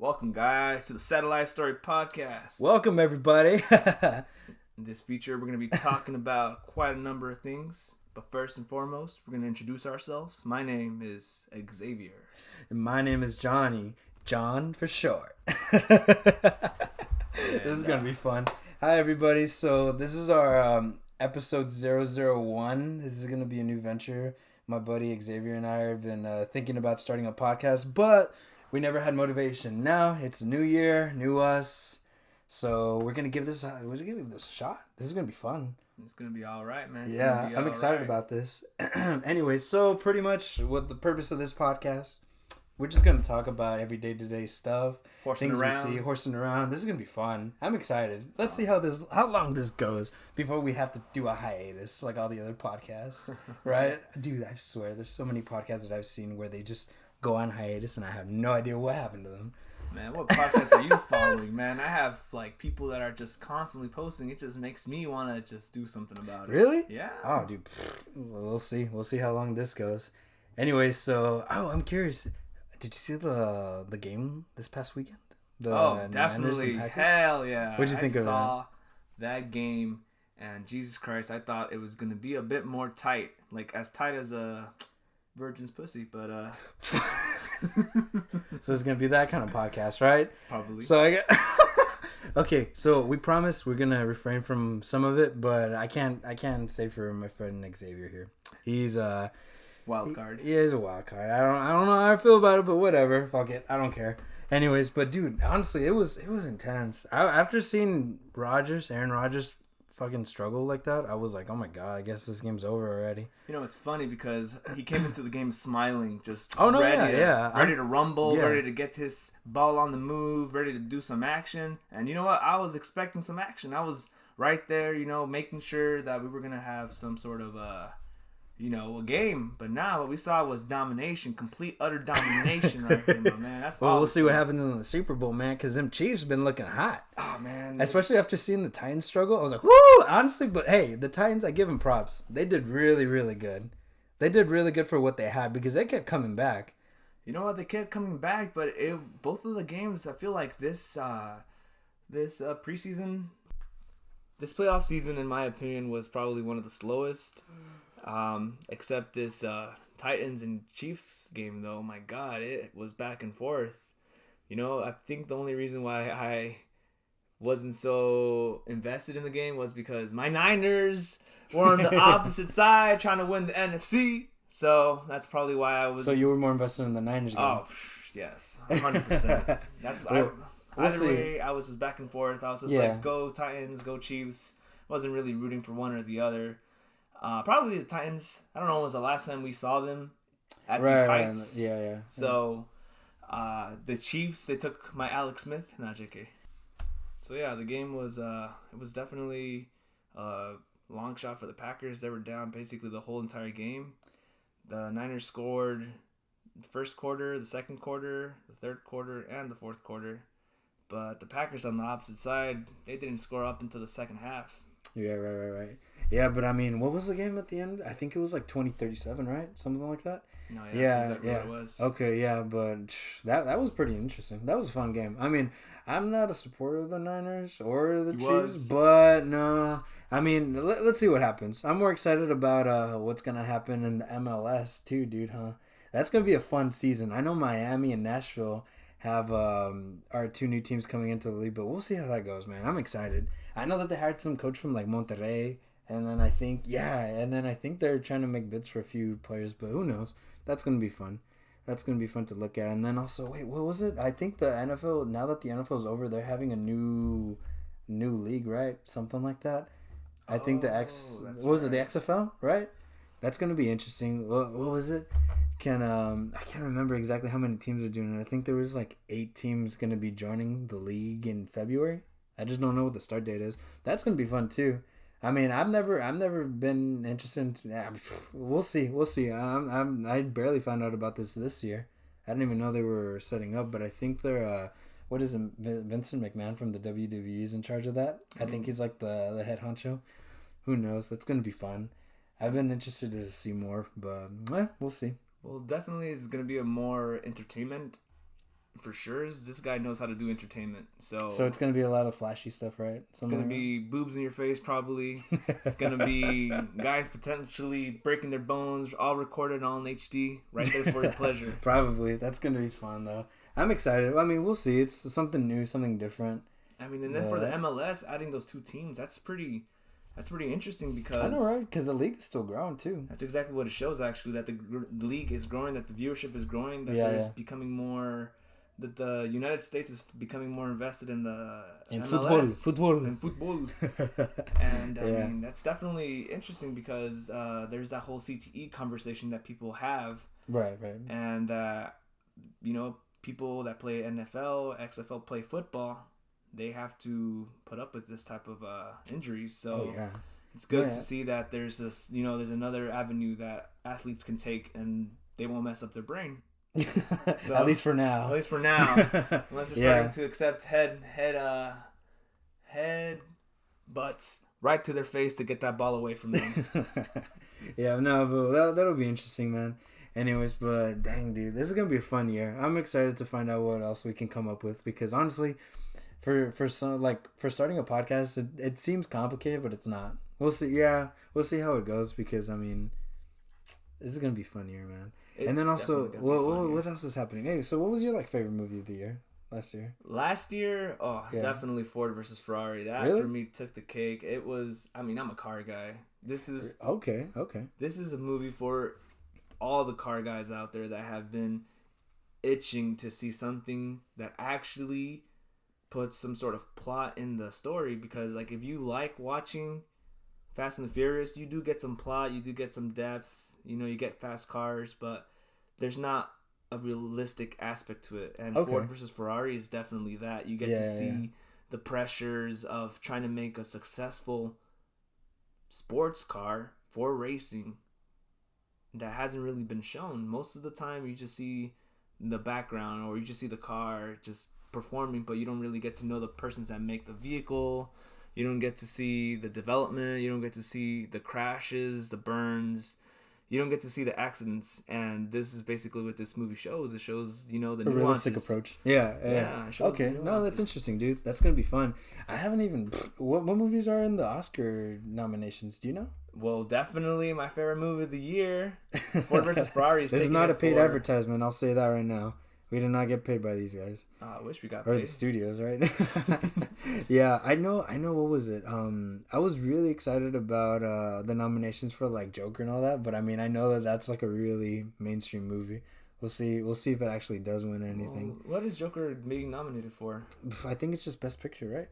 Welcome, guys, to the Satellite Story Podcast. Welcome, everybody. In this feature, we're going to be talking about quite a number of things. But first and foremost, we're going to introduce ourselves. My name is Xavier. And my name is Johnny. John for short. This is going to be fun. Hi, everybody. So this is our episode 001. This is going to be a new venture. My buddy Xavier and I have been thinking about starting a podcast, but we never had motivation. Now it's a new year, new us. So we're going to give this a shot. This is going to be fun. It's going to be all right, man. I'm excited about this. Anyway, so pretty much what the purpose of this podcast, we're just going to talk about everyday to-day stuff. Horsing around. This is going to be fun. I'm excited. Let's see how long this goes before we have to do a hiatus like all the other podcasts, right? Dude, I swear, there's so many podcasts that I've seen where they just go on hiatus and I have no idea what happened to them. Man, what podcasts are you following, man? I have like people that are just constantly posting. It just makes me want to just do something about it. Really? Yeah. Oh, dude. We'll see. We'll see how long this goes. Anyway, so I'm curious. Did you see the game this past weekend? Definitely. Hell yeah. What'd you think of that? I saw that game, and Jesus Christ, I thought it was gonna be a bit more tight, like as tight as a virgin's pussy, but So it's gonna be that kind of podcast, right? Probably. So I get okay. So we promise we're gonna refrain from some of it, but I can't say for my friend Xavier here. He's wild card. He is a wild card. I don't know how I feel about it, but whatever. Fuck it. I don't care. Anyways, but dude, honestly, it was intense. After seeing Aaron Rodgers fucking struggle like that, I was like, oh my god, I guess this game's over already. You know, it's funny because he came into the game smiling, just ready to rumble, ready to get his ball on the move, ready to do some action. And you know what? I was expecting some action. I was right there, making sure that we were going to have some sort of a game. But now what we saw was domination, complete, utter domination right here, my man. That's well, we'll see what happens in the Super Bowl, man, because them Chiefs been looking hot. Oh, man. Especially after seeing the Titans struggle. I was like, whoo! Honestly, but hey, the Titans, I give them props. They did really, really good. They did really good for what they had because they kept coming back. You know what? They kept coming back, but both of the games, I feel like this preseason, this playoff season, in my opinion, was probably one of the slowest. Except this Titans and Chiefs game, though. My God, it was back and forth. I think the only reason why I wasn't so invested in the game was because my Niners were on the opposite side trying to win the NFC. So that's probably why I was. So you were more invested in the Niners game? Oh, yes, 100%. That's either way. I was just back and forth. I was just like, go Titans, go Chiefs. Wasn't really rooting for one or the other. Probably the Titans. I don't know when was the last time we saw them at these heights. Yeah. So, the Chiefs, they took my Alex Smith. Not JK. So, yeah, the game was, it was definitely a long shot for the Packers. They were down basically the whole entire game. The Niners scored the first quarter, the second quarter, the third quarter, and the fourth quarter. But the Packers on the opposite side, they didn't score up until the second half. Yeah, right. Yeah, but I mean, what was the game at the end? I think it was like 20-37, right? Something like that? No, that's exactly what it was. Okay, yeah, but that was pretty interesting. That was a fun game. I mean, I'm not a supporter of the Niners or the Chiefs, but no. I mean, let's see what happens. I'm more excited about what's going to happen in the MLS too, dude, huh? That's going to be a fun season. I know Miami and Nashville have our two new teams coming into the league, but we'll see how that goes, man. I'm excited. I know that they hired some coach from like Monterrey, and then I think they're trying to make bids for a few players, but who knows? That's gonna be fun. That's gonna be fun to look at. And then also, wait, what was it? I think the NFL, now that the NFL is over, they're having a new league, right? Something like that. I think the the XFL, right? That's gonna be interesting. What was it? I can't remember exactly how many teams are doing it. I think there was like 8 teams gonna be joining the league in February. I just don't know what the start date is. That's gonna be fun too. I mean, I've never been interested in. We'll see. I barely found out about this year. I didn't even know they were setting up, but I think they're what is it? Vincent McMahon from the WWE is in charge of that. Mm-hmm. I think he's like the head honcho. Who knows? That's gonna be fun. I've been interested to see more, but we'll see. Well, definitely it's going to be a more entertainment for sure is this guy knows how to do entertainment. So it's gonna be a lot of flashy stuff, right? It's gonna be boobs in your face, probably. It's gonna be guys potentially breaking their bones, all recorded all in HD, right there for your pleasure. Probably. That's gonna be fun though. I'm excited. I mean, we'll see. It's something new, something different. I mean, and then for the MLS, adding those 2 teams, that's pretty interesting because I know, right? Because the league is still growing too. That's exactly what it shows, actually, that the league is growing, that the viewership is growing, that there's becoming more, that the United States is becoming more invested in the MLS. football, and I mean, that's definitely interesting because there's that whole CTE conversation that people have, right, and you know, people that play NFL, XFL, play football. They have to put up with this type of injuries. So it's good to see that there's this, you know, there's another avenue that athletes can take and they won't mess up their brain. So, at least for now. Unless they're starting to accept head butts right to their face to get that ball away from them. But that'll be interesting, man. Anyways, but dang, dude, this is gonna be a fun year. I'm excited to find out what else we can come up with because honestly, for starting a podcast, it seems complicated, but it's not. We'll see. Yeah, we'll see how it goes because I mean, this is gonna be a fun year, man. And then also, what else is happening? Hey, so what was your favorite movie of the year last year? Definitely Ford versus Ferrari. That for me took the cake. It was. I mean, I'm a car guy. This is okay. This is a movie for all the car guys out there that have been itching to see something that actually puts some sort of plot in the story, because like if you like watching Fast and the Furious, you do get some plot, you do get some depth, you know, you get fast cars, but there's not a realistic aspect to it. And Ford versus Ferrari is definitely that. You get to see the pressures of trying to make a successful sports car for racing that hasn't really been shown. Most of the time you just see the background or you just see the car just performing, but you don't really get to know the persons that make the vehicle. You don't get to see the development. You don't get to see the crashes, the burns. You don't get to see the accidents. And this is basically what this movie shows. It shows, you know, the nuances. Realistic approach. Yeah. Okay, no, that's interesting, dude. That's gonna be fun. I haven't even. What movies are in the Oscar nominations? Do you know? Well, definitely my favorite movie of the year, Ford versus Ferrari. This is not a paid advertisement. I'll say that right now. We did not get paid by these guys. I wish we got paid. Or the studios, right? Yeah, I know. What was it? I was really excited about the nominations for like Joker and all that. But I mean, I know that that's like a really mainstream movie. We'll see if it actually does win anything. Well, what is Joker being nominated for? I think it's just Best Picture, right?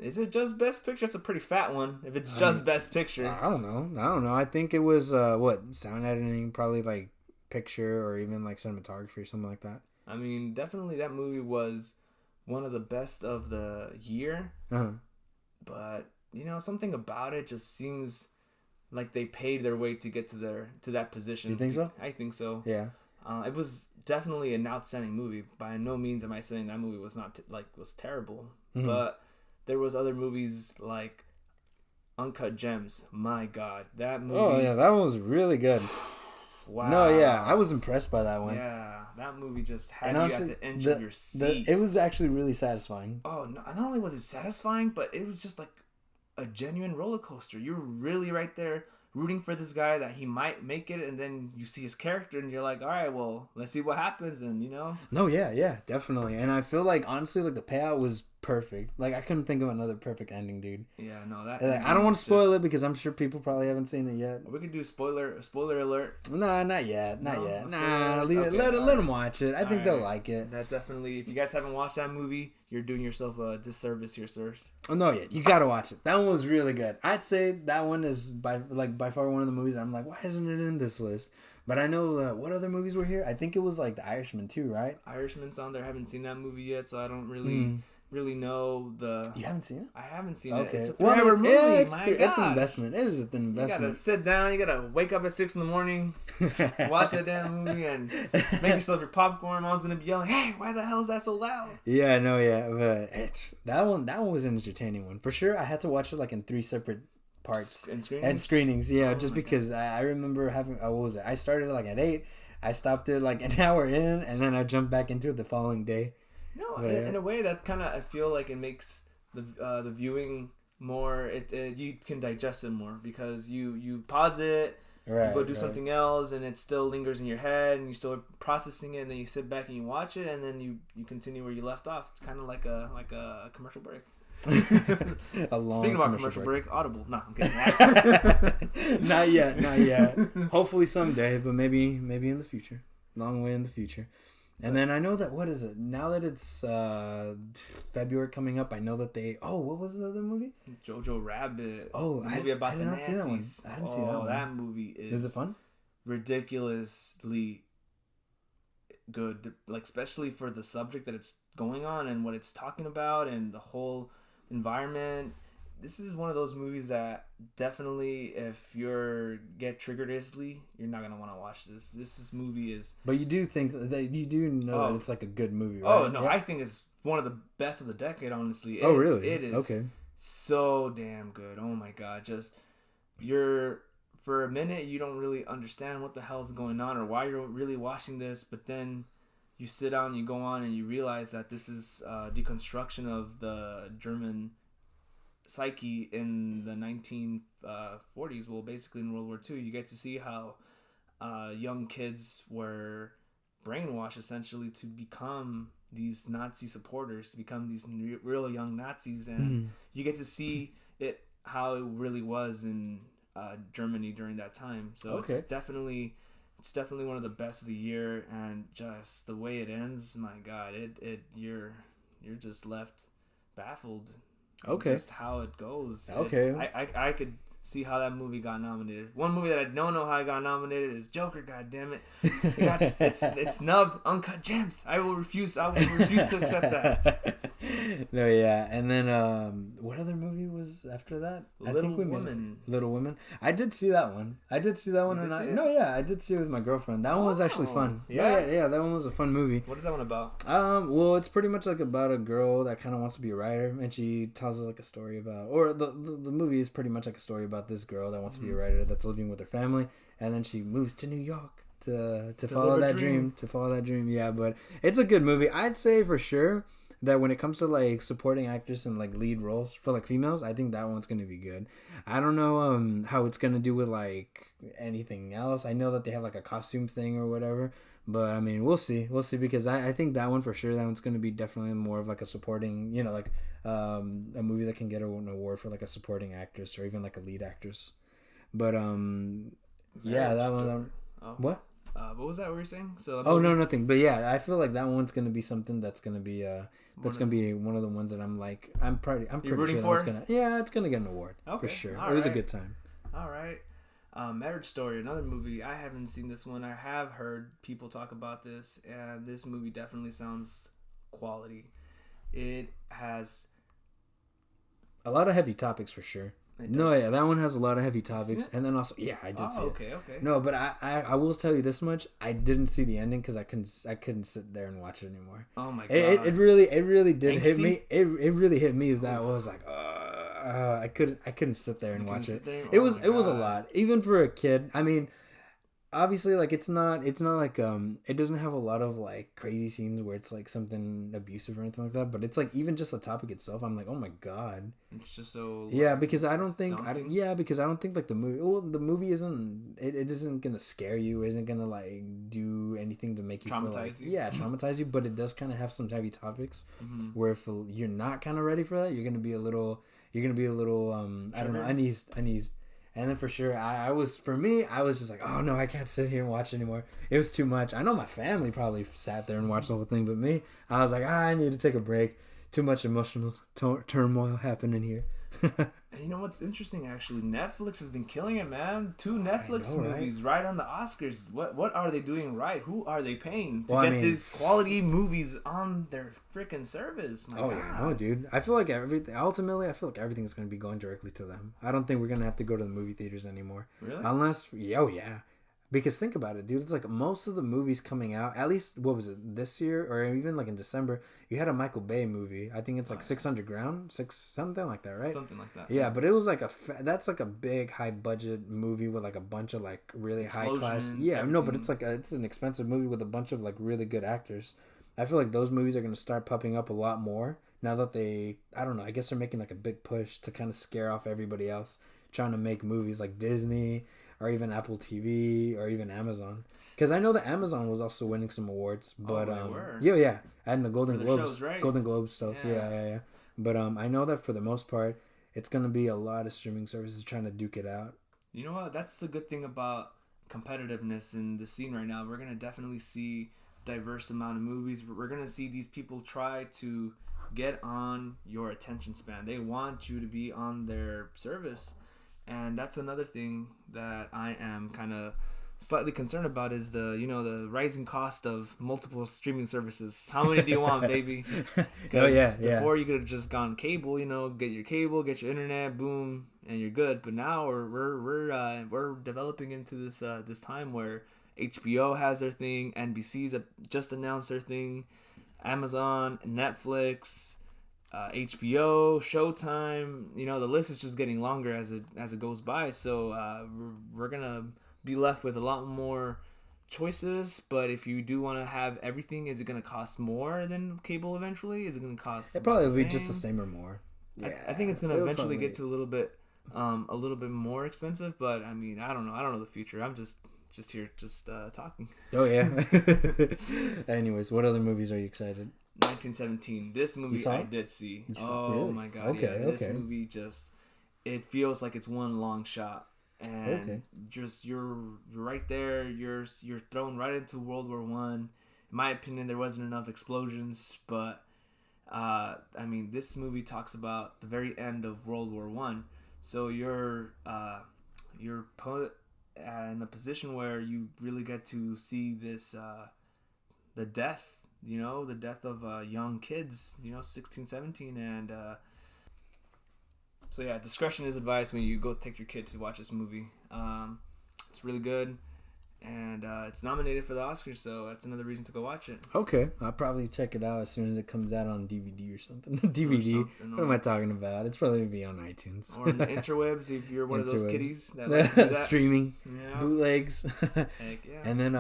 Is it just Best Picture? It's a pretty fat one. If it's just Best Picture, I don't know. I think it was sound editing, probably like picture or even like cinematography or something like that. I mean, definitely that movie was one of the best of the year. But you know, something about it just seems like they paid their way to get to that position. You think so? I think so. Yeah. It was definitely an outstanding movie. By no means am I saying that movie was not was terrible, but there was other movies like Uncut Gems. My God, that movie! Oh yeah, that one was really good. Wow. No, yeah, I was impressed by that one. Yeah, that movie just had you at the edge of your seat. It was actually really satisfying. Oh, no, not only was it satisfying, but it was just like a genuine roller coaster. You're really right there rooting for this guy that he might make it, and then you see his character and you're like, all right, well, let's see what happens, and you know. No, yeah, definitely. And I feel like honestly, like the payout was perfect. Like I couldn't think of another perfect ending, dude. Yeah, no, that. Like, I don't want to spoil it because I'm sure people probably haven't seen it yet. We could do spoiler alert. Nah, not yet. Nah, leave it. Let them watch it. I think they'll like it. That definitely. If you guys haven't watched that movie, you're doing yourself a disservice here, sirs. Oh no, yeah, you gotta watch it. That one was really good. I'd say that one is by far one of the movies I'm like, why isn't it in this list? But I know what other movies were here. I think it was like The Irishman too, right? Irishman's on there. I haven't seen that movie yet, so I don't really know the. You haven't seen it? I haven't seen it. Okay. It's a 3-hour movie. Yeah, it's an investment. It is an investment. You gotta sit down. You gotta wake up at 6 a.m, watch that damn movie, and make yourself your popcorn. Mom's gonna be yelling, "Hey, why the hell is that so loud?" Yeah, no, yeah, but that one was an entertaining one for sure. I had to watch it like in 3 separate parts and screenings. Yeah, just because I remember having. What was it? I started like at 8. I stopped it like an hour in, and then I jumped back into it the following day. No, in a way that kind of I feel like it makes the viewing more. You can digest it more because you pause it. Right, you go do something else, and it still lingers in your head, and you still processing it, and then you sit back and you watch it, and then you continue where you left off. It's kind of like a commercial break. A long Speaking about commercial break, Audible. No, I'm kidding. Not yet. Hopefully someday, but maybe in the future. Long way in the future. And then I know that, what is it? Now that it's February coming up, I know that what was the other movie? Jojo Rabbit. Oh, the movie about I did not see that one. I didn't see that one. That movie is it fun? Ridiculously good. Like, especially for the subject that it's going on and what it's talking about and the whole environment. This is one of those movies that definitely, if get triggered easily, you're not gonna want to watch this. This movie is. But you do think that you do know that it's like a good movie, right? Oh no, yeah. I think it's one of the best of the decade. Honestly. Really? It is. Okay. So damn good. Oh my god, for a minute you don't really understand what the hell's going on or why you're really watching this, but then you sit down, you go on, and you realize that this is deconstruction of the German psyche in the 1940s. Well, basically in World War II, you get to see how young kids were brainwashed essentially to become these Nazi supporters, to become these real young Nazis, and you get to see how it really was in Germany during that time. So it's definitely one of the best of the year, and just the way it ends, my God, you're just left baffled. Okay. Just how it goes. Okay. I could see how that movie got nominated. One movie that I don't know how it got nominated is Joker. God damn it! It's snubbed. Uncut Gems. I will refuse to accept that. No, yeah. And then what other movie was after that? Little Women. Little Women. I did see that one. I did see it with my girlfriend. That one was actually fun. Yeah. That one was a fun movie. What is that one about? Well, it's pretty much like about a girl that kind of wants to be a writer, and she tells us like a story about, or the movie is pretty much like a story about this girl that wants to be a writer that's living with her family, and then she moves to New York to follow that dream. To follow that dream. Yeah, but it's a good movie. I'd say for sure that when it comes to like supporting actors and like lead roles for like females, I think that one's gonna be good. I don't know how it's gonna do with like anything else. I know that they have like a costume thing or whatever, but I mean we'll see because I think that one for sure, that one's gonna be definitely more of like a supporting, like a movie that can get an award for like a supporting actress or even like a lead actress. But yeah, that one. What? What was that? What were you saying? No, nothing. But yeah, I feel like that one's gonna be something that's gonna be gonna be one of the ones that I'm pretty sure it's gonna get an award for sure. It was a good time. All right. Marriage Story, another movie. I haven't seen this one. I have heard people talk about this, and this movie definitely sounds quality. It has a lot of heavy topics for sure. No, yeah, that one has a lot of heavy topics, and then also, I did see it. Okay. No, but I will tell you this much: I didn't see the ending because I couldn't sit there and watch it anymore. Oh my god! It really did hit me. It really hit me that I was like, I couldn't sit there and watch it. It was a lot, even for a kid. I mean, obviously, like it's not like it doesn't have a lot of like crazy scenes where it's like something abusive or anything like that, but it's like even just the topic itself, I'm like, oh my god, it's just so because I don't think like the movie isn't gonna scare you, isn't gonna like do anything to make you traumatize you, but it does kind of have some heavy topics where if you're not kind of ready for that, you're gonna be a little I don't know, uneased. And then for sure, I was just like, oh no, I can't sit here and watch anymore. It was too much. I know my family probably sat there and watched the whole thing, but me, I was like, I need to take a break. Too much emotional turmoil happening here. And you know what's interesting? Actually, Netflix has been killing it, man. 2 Netflix movies right on the Oscars. What are they doing right? Who are they paying to get these quality movies on their freaking service? My God. Yeah, no, dude. I feel like ultimately, everything is going to be going directly to them. I don't think we're going to have to go to the movie theaters anymore. Really? Unless, yeah. Because think about it, dude. It's like most of the movies coming out, at least, what was it, this year? Or even like in December, you had a Michael Bay movie. I think it's like 600 Ground? Something like that, right? Something like that. Yeah, but it was like that's like a big, high budget movie with like a bunch of like really high class. Yeah, no, but it's like it's an expensive movie with a bunch of like really good actors. I feel like those movies are gonna start popping up a lot more now that I don't know. I guess they're making like a big push to kind of scare off everybody else trying to make movies like Disney or even Apple TV or even Amazon. Because I know that Amazon was also winning some awards, but yeah, and the Golden Globes, shows, right? Golden Globes stuff, yeah. But I know that for the most part, it's gonna be a lot of streaming services trying to duke it out. You know what? That's the good thing about competitiveness in the scene right now. We're gonna definitely see diverse amount of movies. We're gonna see these people try to get on your attention span. They want you to be on their service, and that's another thing that I am kind of slightly concerned about is the rising cost of multiple streaming services. How many do you want, baby? Before you could have just gone cable, get your cable, get your internet, boom, and you're good. But now we're developing into this time where HBO has their thing, NBC's just announced their thing, Amazon, Netflix, HBO, Showtime. The list is just getting longer as it goes by. So we're gonna be left with a lot more choices, but if you do want to have everything, is it going to cost more than cable eventually? Is it going to cost? It probably will be just the same or more. Yeah, I think it's going to eventually get to a little bit more expensive, but I mean, I don't know the future. I'm just here talking. Oh yeah. Anyways, what other movies are you excited? 1917. This movie I did see. Really? My god! Okay, yeah, this movie it feels like it's one long shot. And just you're right there. You're thrown right into World War One. In my opinion, there wasn't enough explosions, but I mean, this movie talks about the very end of World War One. So you're put in a position where you really get to see this the death, the death of young kids, 16, 17, and. So yeah, discretion is advised when you go take your kid to watch this movie. It's really good, and it's nominated for the Oscars, so that's another reason to go watch it. Okay, I'll probably check it out as soon as it comes out on DVD or something. DVD? What am I talking about? It's probably going to be on iTunes. Or on the interwebs if you're one of those kiddies that like to do that. Streaming, bootlegs. Heck yeah. And then,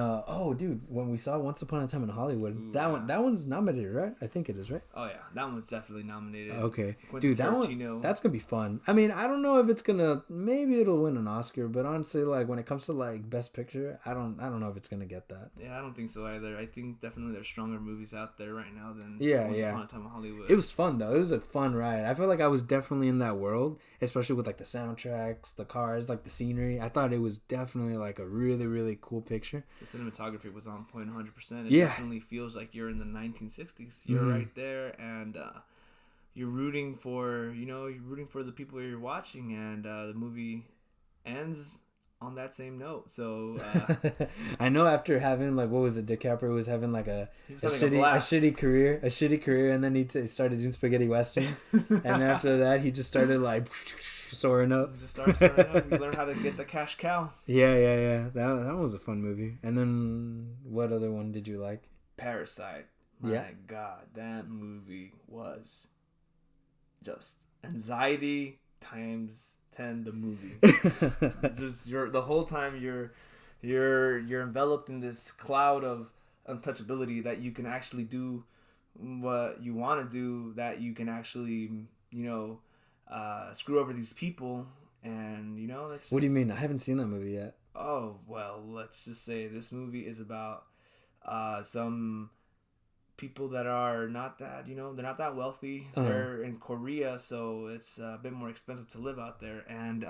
dude, when we saw Once Upon a Time in Hollywood, that one's nominated, right? I think it is, right? Oh, yeah. That one's definitely nominated. Okay. Dude, that's going to be fun. I mean, I don't know if it's going to, maybe it'll win an Oscar, but honestly, like, when it comes to, like, Best Picture, I don't know if it's going to get that. Yeah, I don't think so either. I think definitely there's stronger movies out there right now than Once Upon a Time in Hollywood. It was fun, though. It was a fun ride. I feel like I was definitely in that world, especially with, like, the soundtracks, the cars, like, the scenery. I thought it was definitely, like, a really, really cool picture. The cinematography was on point 100%. It definitely feels like you're in the 1960s. You're right there, and you're rooting for the people you're watching, and the movie ends on that same note. So I know after having, like, what was it, DiCaprio was having like a shitty career, and then he started doing spaghetti westerns, and after that he just started like soaring up. We learned how to get the cash cow. Yeah. That was a fun movie. And then what other one did you like? Parasite. My God, that movie was just anxiety times 10 the movie. Just the whole time you're enveloped in this cloud of untouchability that you can actually do what you want to do, that you can actually screw over these people, and that's what do you mean? I haven't seen that movie yet. Oh well, let's just say this movie is about some people that are not that they're not that wealthy. They're in Korea, so it's a bit more expensive to live out there, and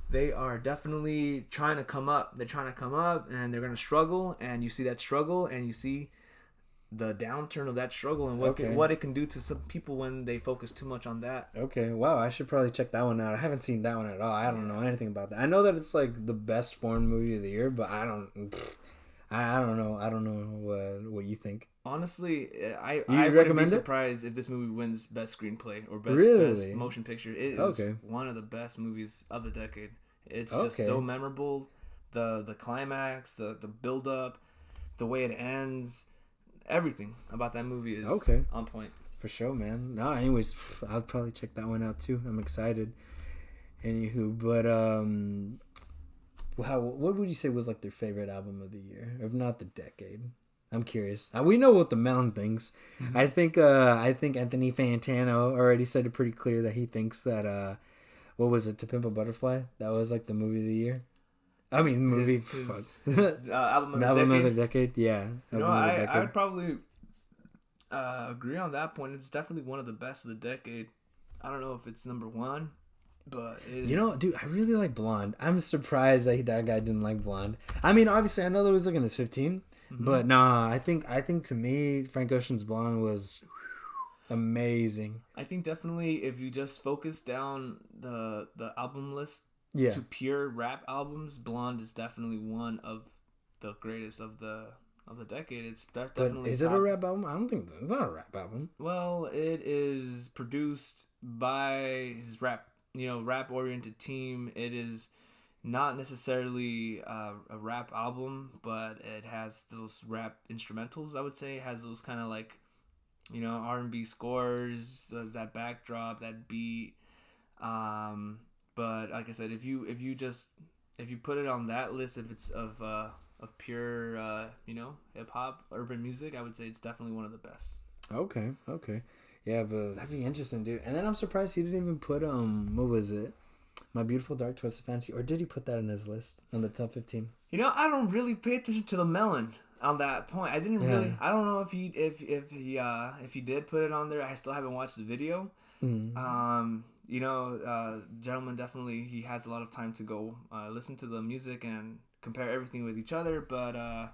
they are definitely trying to come up. They're trying to come up, and they're going to struggle, and you see that struggle, and you see the downturn of that struggle, and what it can do to some people when they focus too much on that. Okay, wow, I should probably check that one out. I haven't seen that one at all. I don't know anything about that. I know that it's like the best foreign movie of the year, but I don't know. I don't know what you think. Honestly, I wouldn't be surprised if this movie wins Best Screenplay or Best Motion Picture. It is one of the best movies of the decade. It's just so memorable. The climax, the build up, the way it ends, everything about that movie is on point. For sure, man. No, anyways, I'll probably check that one out too. I'm excited. Anywho, but what would you say was like their favorite album of the year, if not the decade? I'm curious. We know what the Melon thinks. Mm-hmm. I think Anthony Fantano already said it pretty clear that he thinks that what was it, To Pimp a Butterfly? That was like the movie of the year. I mean, movie. His album of the decade. Yeah. I would probably agree on that point. It's definitely one of the best of the decade. I don't know if it's number one, but it is. You know, dude, I really like Blonde. I'm surprised that guy didn't like Blonde. I mean, obviously, I know that was looking at his 15, but nah, I think to me, Frank Ocean's Blonde was amazing. I think definitely if you just focus down the album list. Yeah. To pure rap albums, Blonde is definitely one of the greatest of the decade. It's definitely. But is it a rap album? I don't think it's not a rap album. Well, it is produced by his rap oriented team. It is not necessarily a rap album, but it has those rap instrumentals. I would say it has those kind of like, R&B scores, that backdrop, that beat. But like I said, if you put it on that list, if it's of pure hip hop urban music, I would say it's definitely one of the best. Okay. Yeah, but that'd be interesting, dude. And then I'm surprised he didn't even put what was it? My Beautiful Dark Twisted Fantasy, or did he put that in his list on the top 15? I don't really pay attention to the Melon on that point. I didn't really. I don't know if he did put it on there. I still haven't watched the video. Mm-hmm. Gentleman definitely, he has a lot of time to go listen to the music and compare everything with each other, but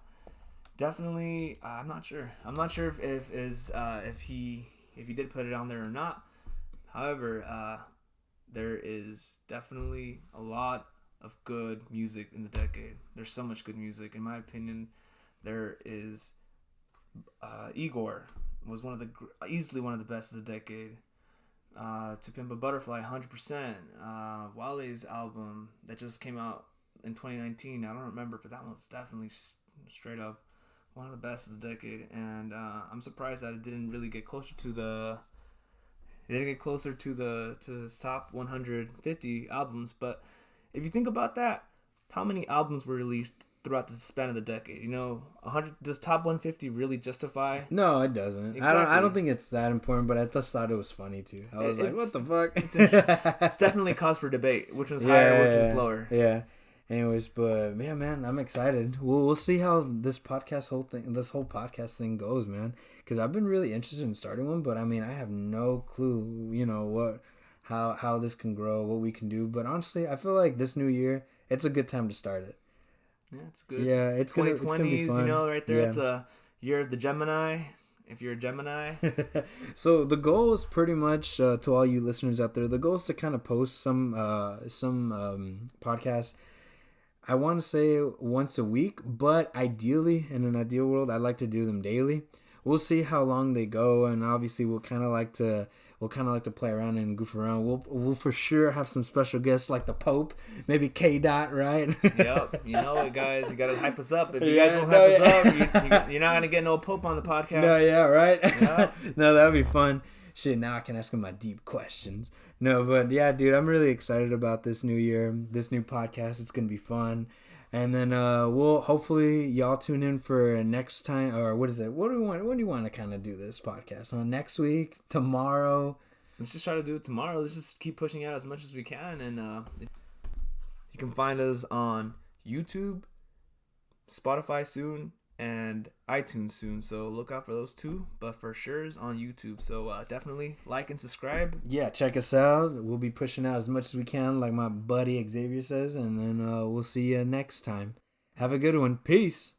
definitely I'm not sure if he did put it on there or not. However, there is definitely a lot of good music in the decade. There's so much good music. In my opinion, there is Igor was easily one of the best of the decade. To Pimp a Butterfly, 100%. Wale's album that just came out in 2019, I don't remember, but that one's definitely straight up one of the best of the decade. And I'm surprised that it didn't really get closer to his top 150 albums. But if you think about that, how many albums were released throughout the span of the decade? 100. Does top 150 really justify? No, it doesn't. Exactly. I don't think it's that important, but I just thought it was funny too. I was like, what the fuck? It's definitely cause for debate. Which one's higher, which is lower. Yeah. Anyways, but yeah, man, I'm excited. We'll see how this whole podcast thing goes, man. Because I've been really interested in starting one, but I mean, I have no clue, how this can grow, what we can do. But honestly, I feel like this new year, it's a good time to start it. Yeah, it's good. Yeah, it's 2020s, right there. Yeah. It's a year of the Gemini. If you're a Gemini. So the goal is pretty much, to all you listeners out there, the goal is to kind of post some podcasts. I want to say once a week, but ideally, in an ideal world, I'd like to do them daily. We'll see how long they go, and obviously we'll kind of like to play around and goof around. We'll for sure have some special guests like the Pope, maybe K. Dot, right? Yep, you know it, guys. You gotta hype us up. If you guys don't hype us up, you're not gonna get no Pope on the podcast. No, yeah, right. Yeah. No, that'd be fun. Shit, now I can ask him my deep questions. No, but yeah, dude, I'm really excited about this new year, this new podcast. It's gonna be fun. And then we'll hopefully y'all tune in for next time, or what is it? What do you want to kind of do this podcast on next week, tomorrow? Let's just try to do it tomorrow. Let's just keep pushing out as much as we can, and you can find us on YouTube, Spotify soon, and iTunes soon. So look out for those two, but for sure is on YouTube. So definitely like and subscribe. Yeah, check us out. We'll be pushing out as much as we can, like my buddy Xavier says, and then we'll see you next time. Have a good one. Peace.